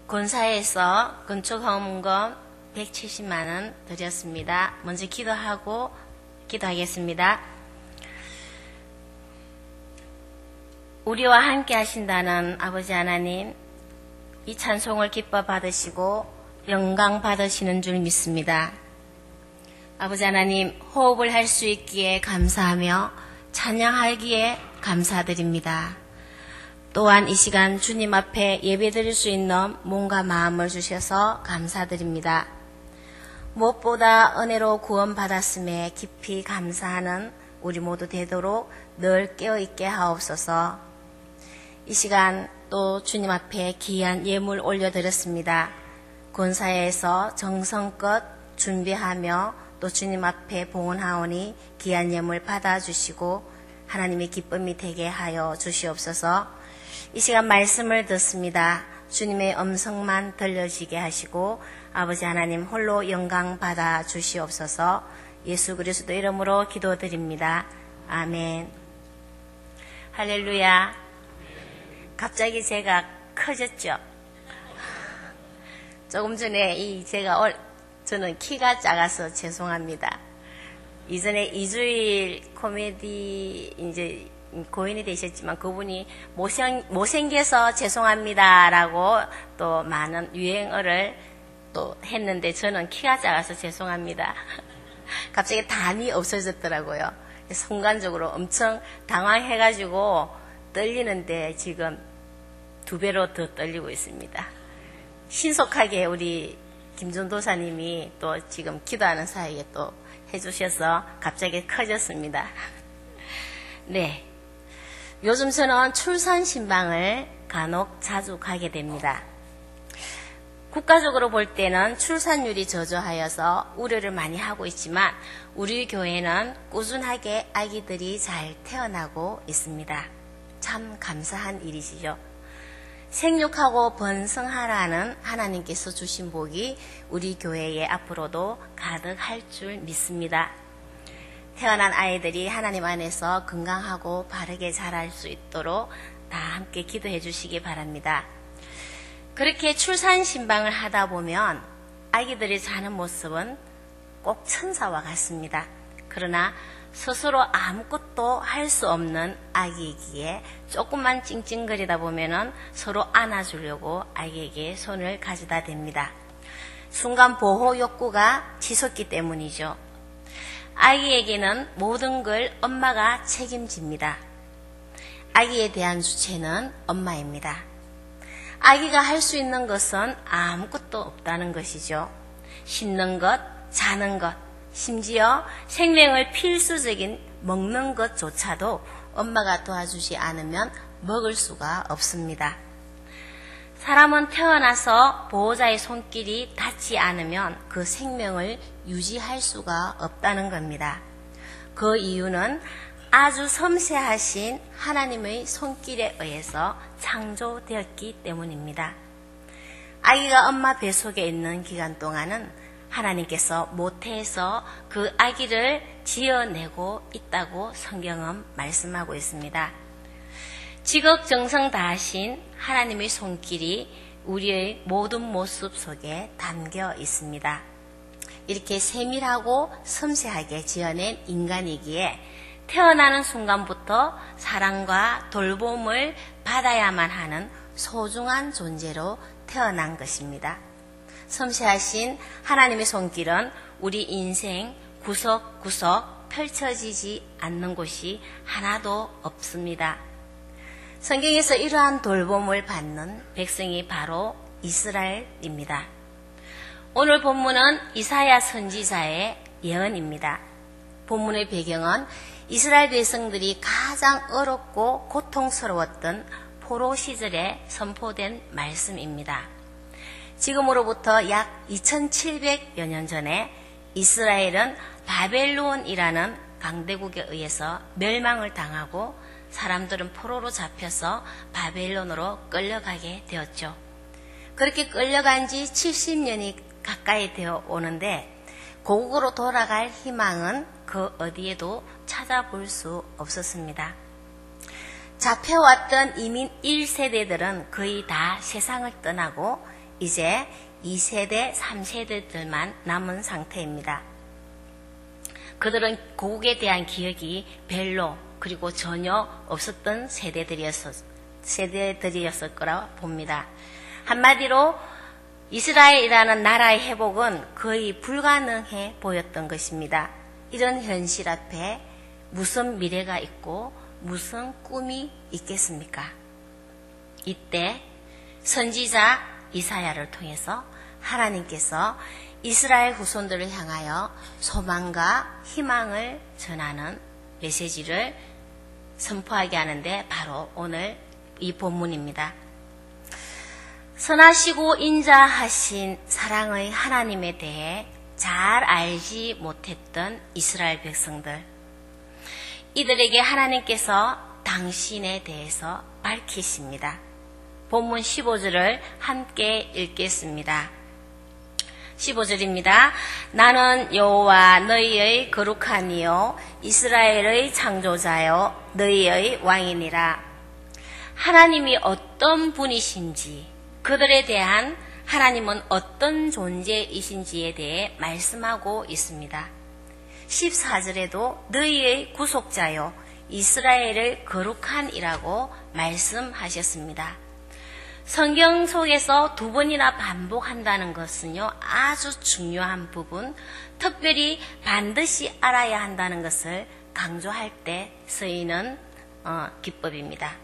본사에서 건축 헌금 170만원 드렸습니다. 먼저 기도하겠습니다. 우리와 함께 하신다는 아버지 하나님, 이 찬송을 기뻐 받으시고 영광 받으시는 줄 믿습니다. 아버지 하나님, 호흡을 할 수 있기에 감사하며 찬양하기에 감사드립니다. 또한 이 시간 주님 앞에 예배드릴 수 있는 몸과 마음을 주셔서 감사드립니다. 무엇보다 은혜로 구원받았음에 깊이 감사하는 우리 모두 되도록 늘 깨어있게 하옵소서. 이 시간 또 주님 앞에 귀한 예물 올려드렸습니다. 권사회에서 정성껏 준비하며 또 주님 앞에 봉헌하오니 귀한 예물 받아주시고 하나님의 기쁨이 되게 하여 주시옵소서. 이 시간 말씀을 듣습니다. 주님의 음성만 들려지게 하시고 아버지 하나님 홀로 영광 받아 주시옵소서. 예수 그리스도 이름으로 기도드립니다. 아멘. 할렐루야. 갑자기 제가 커졌죠. 조금 전에 저는 키가 작아서 죄송합니다. 이전에 이주일 코미디 이제 고인이 되셨지만 그분이 못생겨서 죄송합니다라고 또 많은 유행어를 또 했는데 저는 키가 작아서 죄송합니다. 갑자기 담이 없어졌더라고요. 순간적으로 엄청 당황해가지고 떨리는데 지금 2배로 더 떨리고 있습니다. 신속하게 우리 김전도사님이 또 지금 기도하는 사이에 또 해주셔서 갑자기 커졌습니다. 네. 요즘 저는 출산 신방을 간혹 자주 가게 됩니다. 국가적으로 볼 때는 출산율이 저조하여서 우려를 많이 하고 있지만 우리 교회는 꾸준하게 아기들이 잘 태어나고 있습니다. 참 감사한 일이시죠. 생육하고 번성하라는 하나님께서 주신 복이 우리 교회에 앞으로도 가득할 줄 믿습니다. 태어난 아이들이 하나님 안에서 건강하고 바르게 자랄 수 있도록 다 함께 기도해 주시기 바랍니다. 그렇게 출산 신방을 하다 보면 아기들이 자는 모습은 꼭 천사와 같습니다. 그러나 스스로 아무것도 할 수 없는 아기이기에 조금만 찡찡거리다 보면은 서로 안아주려고 아기에게 손을 가져다 댑니다. 순간 보호 욕구가 치솟기 때문이죠. 아기에게는 모든 걸 엄마가 책임집니다. 아기에 대한 주체는 엄마입니다. 아기가 할 수 있는 것은 아무것도 없다는 것이죠. 씻는 것, 자는 것, 심지어 생명을 필수적인 먹는 것조차도 엄마가 도와주지 않으면 먹을 수가 없습니다. 사람은 태어나서 보호자의 손길이 닿지 않으면 그 생명을 유지할 수가 없다는 겁니다. 그 이유는 아주 섬세하신 하나님의 손길에 의해서 창조되었기 때문입니다. 아기가 엄마 뱃속에 있는 기간 동안은 하나님께서 모태에서 그 아기를 지어내고 있다고 성경은 말씀하고 있습니다. 지극정성 다하신 하나님의 손길이 우리의 모든 모습 속에 담겨 있습니다. 이렇게 세밀하고 섬세하게 지어낸 인간이기에 태어나는 순간부터 사랑과 돌봄을 받아야만 하는 소중한 존재로 태어난 것입니다. 섬세하신 하나님의 손길은 우리 인생 구석구석 펼쳐지지 않는 곳이 하나도 없습니다. 성경에서 이러한 돌봄을 받는 백성이 바로 이스라엘입니다. 오늘 본문은 이사야 선지자의 예언입니다. 본문의 배경은 이스라엘 백성들이 가장 어렵고 고통스러웠던 포로 시절에 선포된 말씀입니다. 지금으로부터 약 2700여 년 전에 이스라엘은 바벨론이라는 강대국에 의해서 멸망을 당하고 사람들은 포로로 잡혀서 바벨론으로 끌려가게 되었죠. 그렇게 끌려간 지 70년이 가까이 되어 오는데 고국으로 돌아갈 희망은 그 어디에도 찾아볼 수 없었습니다. 잡혀왔던 이민 1세대들은 거의 다 세상을 떠나고 이제 2세대, 3세대들만 남은 상태입니다. 그들은 고국에 대한 기억이 별로 그리고 전혀 없었던 세대들이었을 거라 봅니다. 한마디로 이스라엘이라는 나라의 회복은 거의 불가능해 보였던 것입니다. 이런 현실 앞에 무슨 미래가 있고 무슨 꿈이 있겠습니까? 이때 선지자 이사야를 통해서 하나님께서 이스라엘 후손들을 향하여 소망과 희망을 전하는 메시지를 선포하게 하는데 바로 오늘 이 본문입니다. 선하시고 인자하신 사랑의 하나님에 대해 잘 알지 못했던 이스라엘 백성들, 이들에게 하나님께서 당신에 대해서 밝히십니다. 본문 15절을 함께 읽겠습니다. 15절입니다. 나는 여호와 너희의 거룩하니요 이스라엘의 창조자요 너희의 왕이니라. 하나님이 어떤 분이신지, 그들에 대한 하나님은 어떤 존재이신지에 대해 말씀하고 있습니다. 14절에도 너희의 구속자요 이스라엘을 거룩한이라고 말씀하셨습니다. 성경 속에서 두 번이나 반복한다는 것은요, 아주 중요한 부분, 특별히 반드시 알아야 한다는 것을 강조할 때 쓰이는 기법입니다.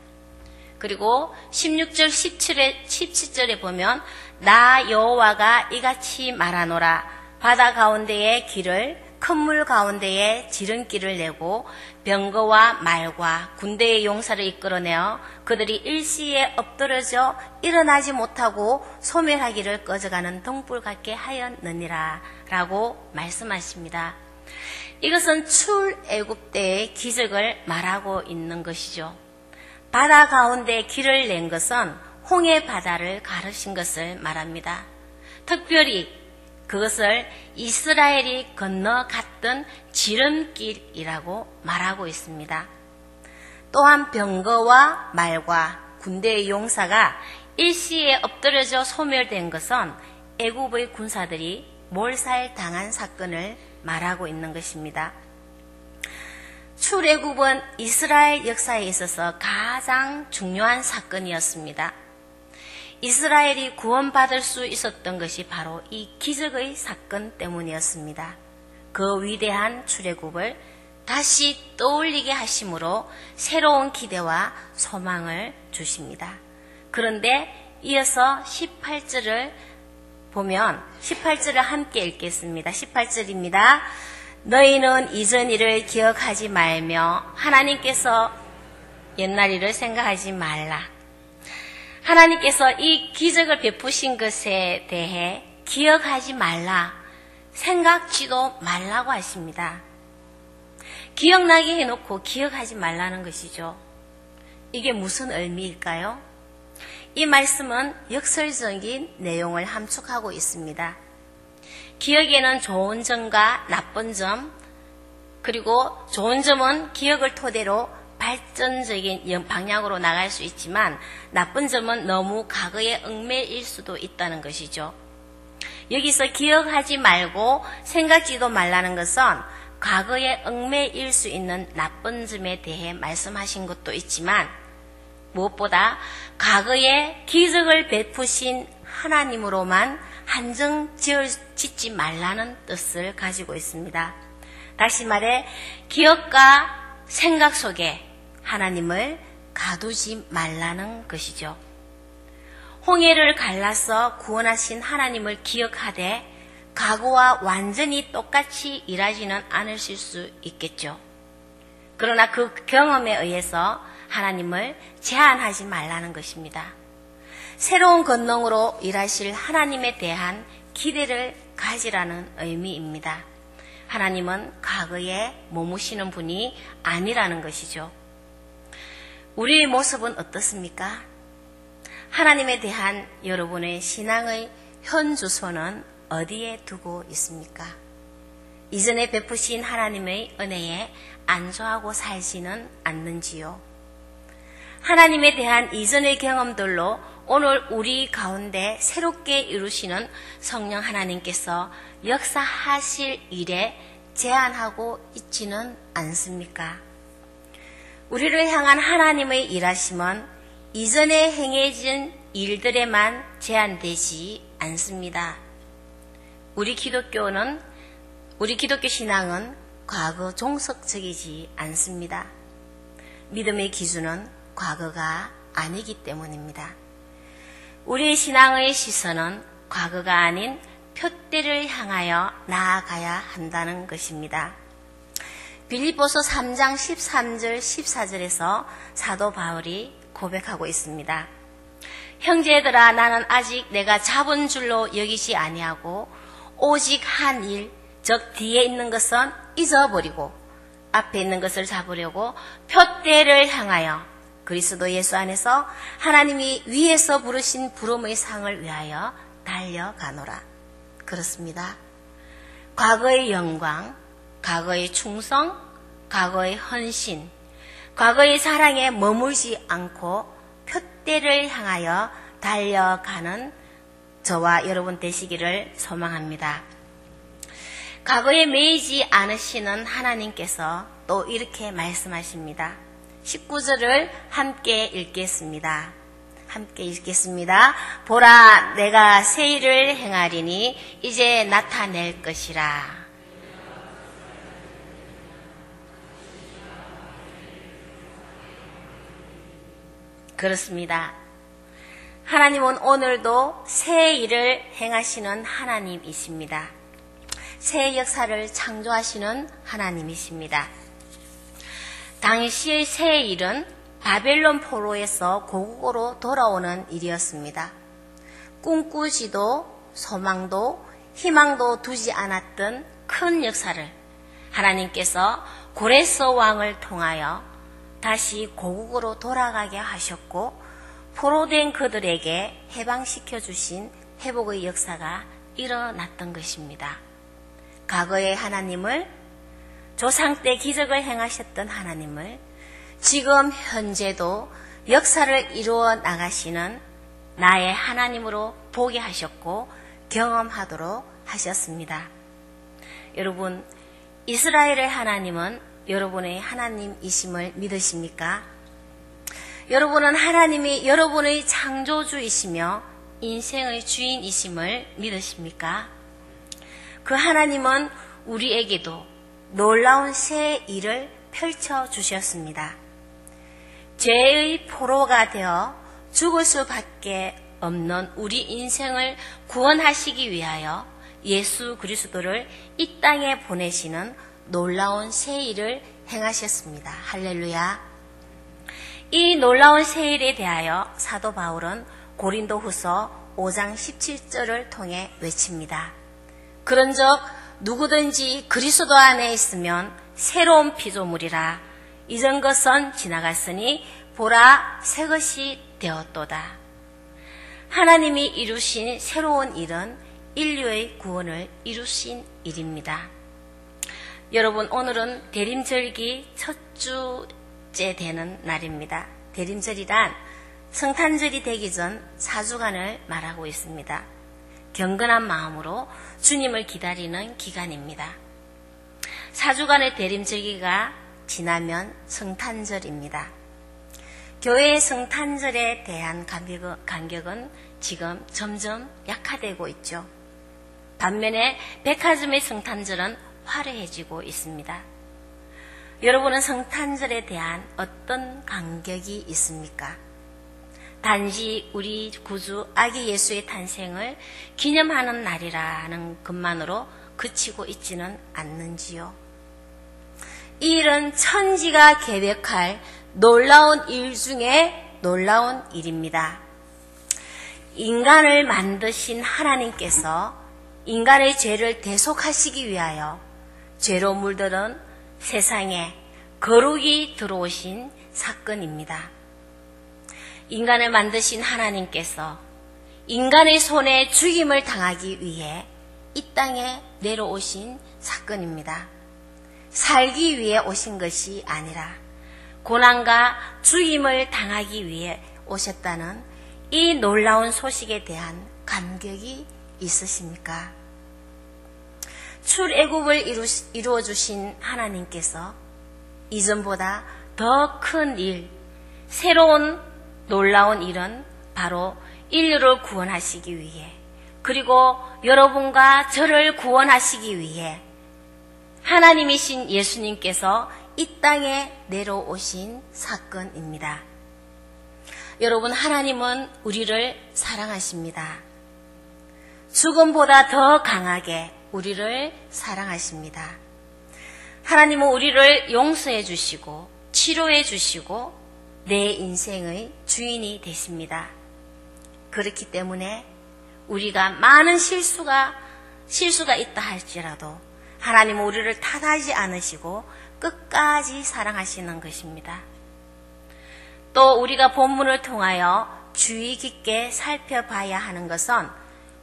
그리고 16절, 17절에 보면 나 여호와가 이같이 말하노라. 바다 가운데에 길을, 큰 물 가운데에 지름길을 내고 병거와 말과 군대의 용사를 이끌어내어 그들이 일시에 엎드러져 일어나지 못하고 소멸하기를 꺼져가는 동불 같게 하였느니라 라고 말씀하십니다. 이것은 출애굽때의 기적을 말하고 있는 것이죠. 바다 가운데 길을 낸 것은 홍해 바다를 가르신 것을 말합니다. 특별히 그것을 이스라엘이 건너갔던 지름길이라고 말하고 있습니다. 또한 병거와 말과 군대의 용사가 일시에 엎드려져 소멸된 것은 애굽의 군사들이 몰살당한 사건을 말하고 있는 것입니다. 출애굽은 이스라엘 역사에 있어서 가장 중요한 사건이었습니다. 이스라엘이 구원받을 수 있었던 것이 바로 이 기적의 사건 때문이었습니다. 그 위대한 출애굽을 다시 떠올리게 하심으로 새로운 기대와 소망을 주십니다. 그런데 이어서 18절을 보면 18절을 함께 읽겠습니다. 18절입니다. 너희는 이전 일을 기억하지 말며 하나님께서 옛날 일을 생각하지 말라. 하나님께서 이 기적을 베푸신 것에 대해 기억하지 말라, 생각지도 말라고 하십니다. 기억나게 해놓고 기억하지 말라는 것이죠. 이게 무슨 의미일까요? 이 말씀은 역설적인 내용을 함축하고 있습니다. 기억에는 좋은 점과 나쁜 점, 그리고 좋은 점은 기억을 토대로 발전적인 방향으로 나갈 수 있지만 나쁜 점은 너무 과거에 얽매일 수도 있다는 것이죠. 여기서 기억하지 말고 생각지도 말라는 것은 과거에 얽매일 수 있는 나쁜 점에 대해 말씀하신 것도 있지만 무엇보다 과거에 기적을 베푸신 하나님으로만 한정 짓지 말라는 뜻을 가지고 있습니다. 다시 말해 기억과 생각 속에 하나님을 가두지 말라는 것이죠. 홍해를 갈라서 구원하신 하나님을 기억하되 과거와 완전히 똑같이 일하지는 않으실 수 있겠죠. 그러나 그 경험에 의해서 하나님을 제한하지 말라는 것입니다. 새로운 권능으로 일하실 하나님에 대한 기대를 가지라는 의미입니다. 하나님은 과거에 머무시는 분이 아니라는 것이죠. 우리의 모습은 어떻습니까? 하나님에 대한 여러분의 신앙의 현 주소는 어디에 두고 있습니까? 이전에 베푸신 하나님의 은혜에 안주하고 살지는 않는지요? 하나님에 대한 이전의 경험들로 오늘 우리 가운데 새롭게 이루시는 성령 하나님께서 역사하실 일에 제한하고 있지는 않습니까? 우리를 향한 하나님의 일하심은 이전에 행해진 일들에만 제한되지 않습니다. 우리 기독교 신앙은 과거 종속적이지 않습니다. 믿음의 기준은 과거가 아니기 때문입니다. 우리의 신앙의 시선은 과거가 아닌 표대를 향하여 나아가야 한다는 것입니다. 빌립보서 3장 13절 14절에서 사도 바울이 고백하고 있습니다. 형제들아, 나는 아직 내가 잡은 줄로 여기지 아니하고 오직 한 일, 즉 뒤에 있는 것은 잊어버리고 앞에 있는 것을 잡으려고 표대를 향하여 그리스도 예수 안에서 하나님이 위에서 부르신 부름의 상을 위하여 달려가노라. 그렇습니다. 과거의 영광, 과거의 충성, 과거의 헌신, 과거의 사랑에 머물지 않고 표대를 향하여 달려가는 저와 여러분 되시기를 소망합니다. 과거에 매이지 않으시는 하나님께서 또 이렇게 말씀하십니다. 19절을 함께 읽겠습니다. 보라, 내가 새 일을 행하리니 이제 나타낼 것이라. 그렇습니다. 하나님은 오늘도 새 일을 행하시는 하나님이십니다. 새 역사를 창조하시는 하나님이십니다. 당시의 새 일은 바벨론 포로에서 고국으로 돌아오는 일이었습니다. 꿈꾸지도 소망도 희망도 두지 않았던 큰 역사를 하나님께서 고레스 왕을 통하여 다시 고국으로 돌아가게 하셨고 포로된 그들에게 해방시켜 주신 회복의 역사가 일어났던 것입니다. 과거의 하나님을, 조상 때 기적을 행하셨던 하나님을 지금 현재도 역사를 이루어 나가시는 나의 하나님으로 보게 하셨고 경험하도록 하셨습니다. 여러분, 이스라엘의 하나님은 여러분의 하나님이심을 믿으십니까? 여러분은 하나님이 여러분의 창조주이시며 인생의 주인이심을 믿으십니까? 그 하나님은 우리에게도 놀라운 새 일을 펼쳐주셨습니다. 죄의 포로가 되어 죽을 수밖에 없는 우리 인생을 구원하시기 위하여 예수 그리스도를 이 땅에 보내시는 놀라운 새 일을 행하셨습니다. 할렐루야. 이 놀라운 새 일에 대하여 사도 바울은 고린도후서 5장 17절을 통해 외칩니다. 그런즉 누구든지 그리스도 안에 있으면 새로운 피조물이라. 이전 것은 지나갔으니 보라, 새 것이 되었도다. 하나님이 이루신 새로운 일은 인류의 구원을 이루신 일입니다. 여러분, 오늘은 대림절기 첫 주째 되는 날입니다. 대림절이란 성탄절이 되기 전 4주간을 말하고 있습니다. 경건한 마음으로 주님을 기다리는 기간입니다. 4주간의 대림절기가 지나면 성탄절입니다. 교회의 성탄절에 대한 간격은 지금 점점 약화되고 있죠. 반면에 백화점의 성탄절은 화려해지고 있습니다. 여러분은 성탄절에 대한 어떤 간격이 있습니까? 단지 우리 구주 아기 예수의 탄생을 기념하는 날이라는 것만으로 그치고 있지는 않는지요. 이 일은 천지가 계획할 놀라운 일 중에 놀라운 일입니다. 인간을 만드신 하나님께서 인간의 죄를 대속하시기 위하여 죄로 물들은 세상에 거룩이 들어오신 사건입니다. 인간을 만드신 하나님께서 인간의 손에 죽임을 당하기 위해 이 땅에 내려오신 사건입니다. 살기 위해 오신 것이 아니라 고난과 죽임을 당하기 위해 오셨다는 이 놀라운 소식에 대한 감격이 있으십니까? 출애굽을 이루어 주신 하나님께서 이전보다 더 큰 일, 새로운 놀라운 일은 바로 인류를 구원하시기 위해, 그리고 여러분과 저를 구원하시기 위해 하나님이신 예수님께서 이 땅에 내려오신 사건입니다. 여러분, 하나님은 우리를 사랑하십니다. 죽음보다 더 강하게 우리를 사랑하십니다. 하나님은 우리를 용서해 주시고 치료해 주시고 내 인생의 주인이 되십니다. 그렇기 때문에 우리가 많은 실수가 있다 할지라도 하나님은 우리를 탓하지 않으시고 끝까지 사랑하시는 것입니다. 또 우리가 본문을 통하여 주의 깊게 살펴봐야 하는 것은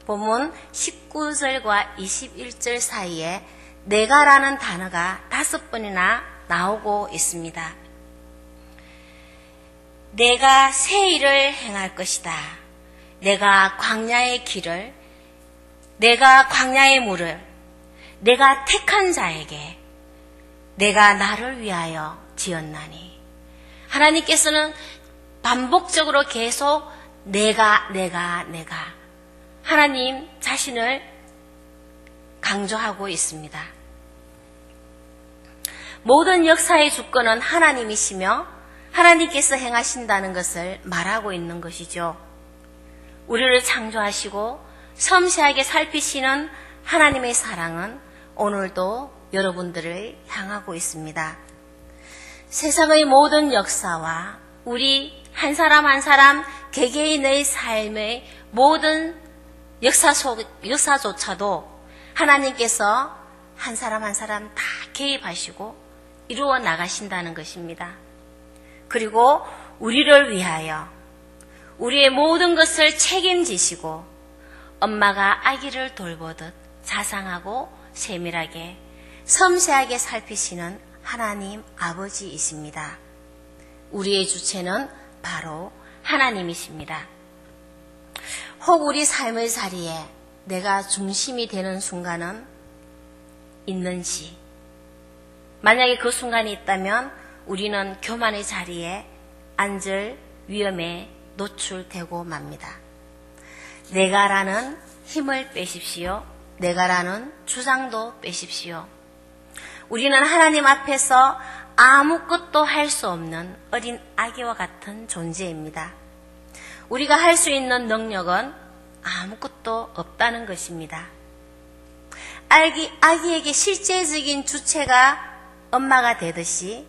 본문 19절과 21절 사이에 내가라는 단어가 5번이나 나오고 있습니다. 내가 새 일을 행할 것이다. 내가 광야의 길을, 내가 광야의 물을, 내가 택한 자에게 내가 나를 위하여 지었나니. 하나님께서는 반복적으로 계속 내가 하나님 자신을 강조하고 있습니다. 모든 역사의 주권은 하나님이시며 하나님께서 행하신다는 것을 말하고 있는 것이죠. 우리를 창조하시고 섬세하게 살피시는 하나님의 사랑은 오늘도 여러분들을 향하고 있습니다. 세상의 모든 역사와 우리 한 사람 한 사람 개개인의 삶의 모든 역사조차도 하나님께서 한 사람 한 사람 다 개입하시고 이루어 나가신다는 것입니다. 그리고 우리를 위하여 우리의 모든 것을 책임지시고 엄마가 아기를 돌보듯 자상하고 세밀하게 섬세하게 살피시는 하나님 아버지이십니다. 우리의 주체는 바로 하나님이십니다. 혹 우리 삶의 자리에 내가 중심이 되는 순간은 있는지, 만약에 그 순간이 있다면 우리는 교만의 자리에 앉을 위험에 노출되고 맙니다. 내가라는 힘을 빼십시오. 내가라는 주장도 빼십시오. 우리는 하나님 앞에서 아무것도 할 수 없는 어린 아기와 같은 존재입니다. 우리가 할 수 있는 능력은 아무것도 없다는 것입니다. 아기에게 실제적인 주체가 엄마가 되듯이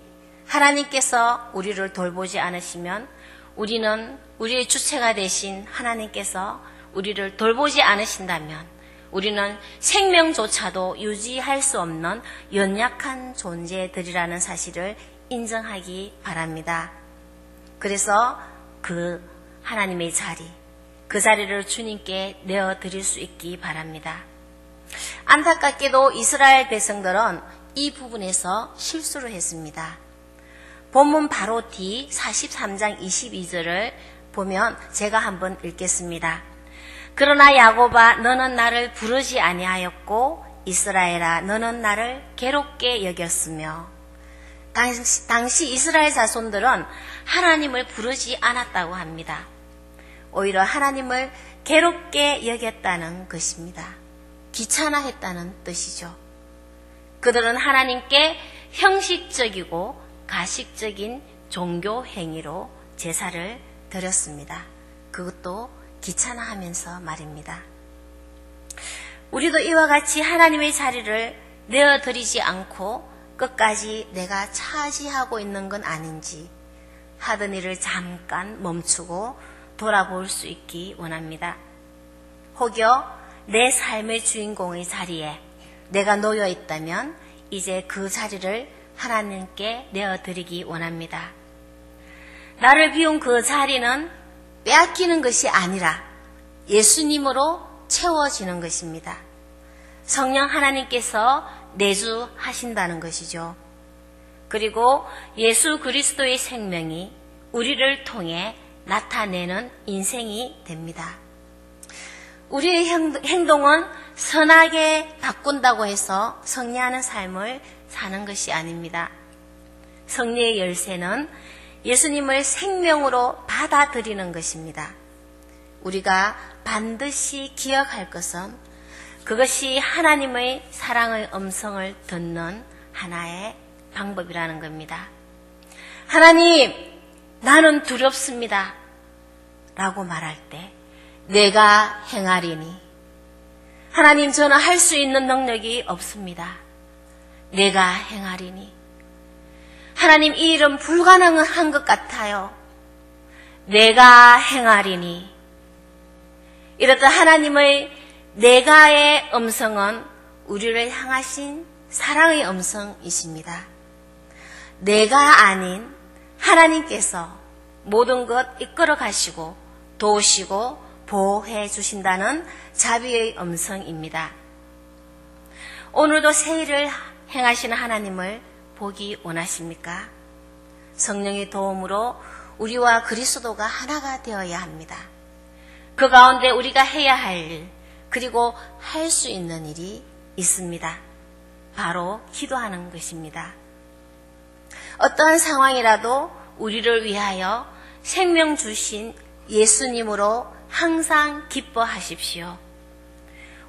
하나님께서 우리를 돌보지 않으시면 우리는 우리의 주체가 되신 하나님께서 우리를 돌보지 않으신다면 우리는 생명조차도 유지할 수 없는 연약한 존재들이라는 사실을 인정하기 바랍니다. 그래서 그 하나님의 자리, 그 자리를 주님께 내어드릴 수 있기 바랍니다. 안타깝게도 이스라엘 백성들은 이 부분에서 실수를 했습니다. 본문 바로 뒤 43장 22절을 보면 제가 한번 읽겠습니다. 그러나 야곱아 너는 나를 부르지 아니하였고 이스라엘아 너는 나를 괴롭게 여겼으며, 당시 이스라엘 자손들은 하나님을 부르지 않았다고 합니다. 오히려 하나님을 괴롭게 여겼다는 것입니다. 귀찮아했다는 뜻이죠. 그들은 하나님께 형식적이고 가식적인 종교 행위로 제사를 드렸습니다. 그것도 귀찮아하면서 말입니다. 우리도 이와 같이 하나님의 자리를 내어드리지 않고 끝까지 내가 차지하고 있는 건 아닌지 하던 일을 잠깐 멈추고 돌아볼 수 있기 원합니다. 혹여 내 삶의 주인공의 자리에 내가 놓여 있다면 이제 그 자리를 하나님께 내어드리기 원합니다. 나를 비운 그 자리는 빼앗기는 것이 아니라 예수님으로 채워지는 것입니다. 성령 하나님께서 내주하신다는 것이죠. 그리고 예수 그리스도의 생명이 우리를 통해 나타내는 인생이 됩니다. 우리의 행동은 선하게 바꾼다고 해서 승리하는 삶을 사는 것이 아닙니다. 승리의 열쇠는 예수님을 생명으로 받아들이는 것입니다. 우리가 반드시 기억할 것은 그것이 하나님의 사랑의 음성을 듣는 하나의 방법이라는 겁니다. 하나님, 나는 두렵습니다. 라고 말할 때 내가 행하리니. 하나님, 저는 할 수 있는 능력이 없습니다. 내가 행하리니. 하나님, 이 일은 불가능한 것 같아요. 내가 행하리니. 이렇듯 하나님의 내가의 음성은 우리를 향하신 사랑의 음성이십니다. 내가 아닌 하나님께서 모든 것 이끌어 가시고 도우시고 보호해 주신다는 자비의 음성입니다. 오늘도 새 일을 행하시는 하나님을 보기 원하십니까? 성령의 도움으로 우리와 그리스도가 하나가 되어야 합니다. 그 가운데 우리가 해야 할 일, 그리고 할 수 있는 일이 있습니다. 바로 기도하는 것입니다. 어떠한 상황이라도 우리를 위하여 생명 주신 예수님으로 항상 기뻐하십시오.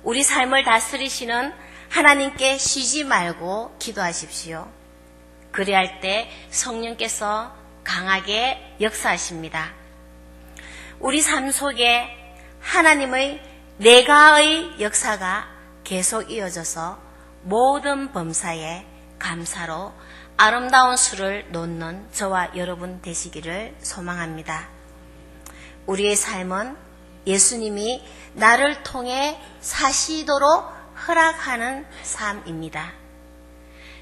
우리 삶을 다스리시는 하나님께 쉬지 말고 기도하십시오. 그리할 때 성령께서 강하게 역사하십니다. 우리 삶 속에 하나님의 내가의 역사가 계속 이어져서 모든 범사에 감사로 아름다운 수를 놓는 저와 여러분 되시기를 소망합니다. 우리의 삶은 예수님이 나를 통해 사시도록 허락하는 삶입니다.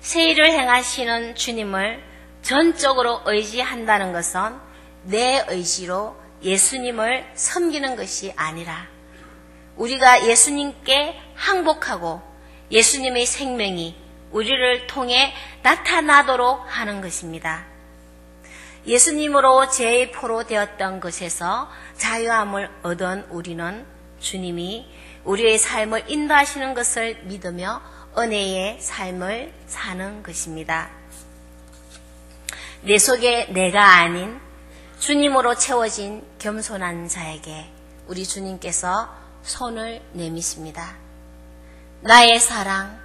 새 일을 행하시는 주님을 전적으로 의지한다는 것은 내 의지로 예수님을 섬기는 것이 아니라 우리가 예수님께 항복하고 예수님의 생명이 우리를 통해 나타나도록 하는 것입니다. 예수님으로 제1포로 되었던 것에서 자유함을 얻은 우리는 주님이 우리의 삶을 인도하시는 것을 믿으며 은혜의 삶을 사는 것입니다. 내 속에 내가 아닌 주님으로 채워진 겸손한 자에게 우리 주님께서 손을 내미십니다. 나의 사랑,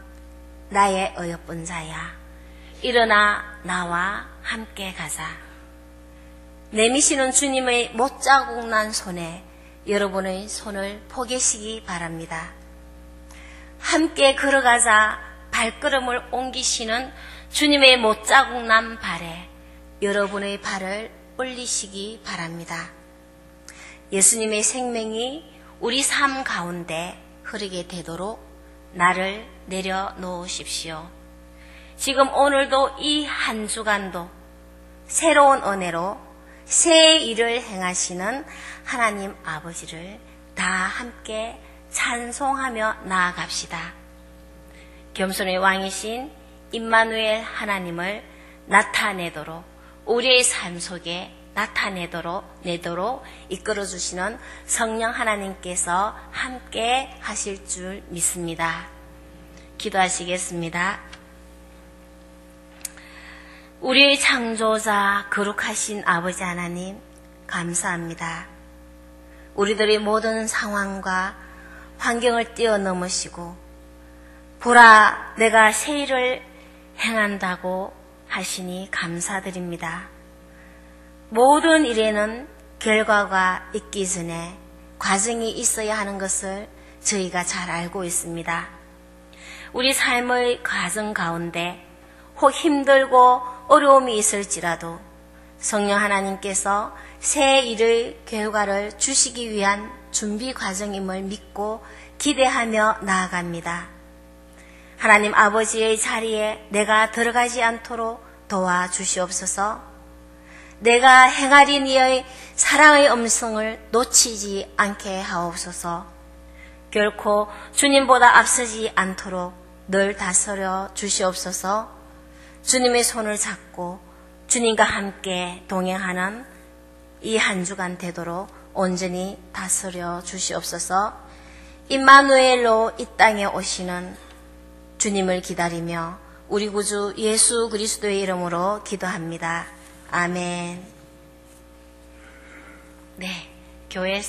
나의 어여쁜 자야, 일어나 나와 함께 가자. 내미시는 주님의 못자국 난 손에 여러분의 손을 포개시기 바랍니다. 함께 걸어가자 발걸음을 옮기시는 주님의 못자국 난 발에 여러분의 발을 올리시기 바랍니다. 예수님의 생명이 우리 삶 가운데 흐르게 되도록 나를 내려놓으십시오. 지금 오늘도 이 한 주간도 새로운 은혜로 새 일을 행하시는 하나님 아버지를 다 함께 찬송하며 나아갑시다. 겸손의 왕이신 임마누엘 하나님을 나타내도록 우리의 삶 속에 나타내도록 이끌어주시는 성령 하나님께서 함께 하실 줄 믿습니다. 기도하시겠습니다. 우리의 창조자 거룩하신 아버지 하나님 감사합니다. 우리들의 모든 상황과 환경을 뛰어넘으시고 보라 내가 새 일을 행한다고 하시니 감사드립니다. 모든 일에는 결과가 있기 전에 과정이 있어야 하는 것을 저희가 잘 알고 있습니다. 우리 삶의 과정 가운데 혹 힘들고 어려움이 있을지라도 성령 하나님께서 새 일의 결과를 주시기 위한 준비 과정임을 믿고 기대하며 나아갑니다. 하나님 아버지의 자리에 내가 들어가지 않도록 도와주시옵소서. 내가 행하리니의 사랑의 음성을 놓치지 않게 하옵소서. 결코 주님보다 앞서지 않도록 늘 다스려 주시옵소서. 주님의 손을 잡고 주님과 함께 동행하는 이 한 주간 되도록 온전히 다스려 주시옵소서. 임마누엘로 이 땅에 오시는 주님을 기다리며 우리 구주 예수 그리스도의 이름으로 기도합니다. 아멘. 네, 교회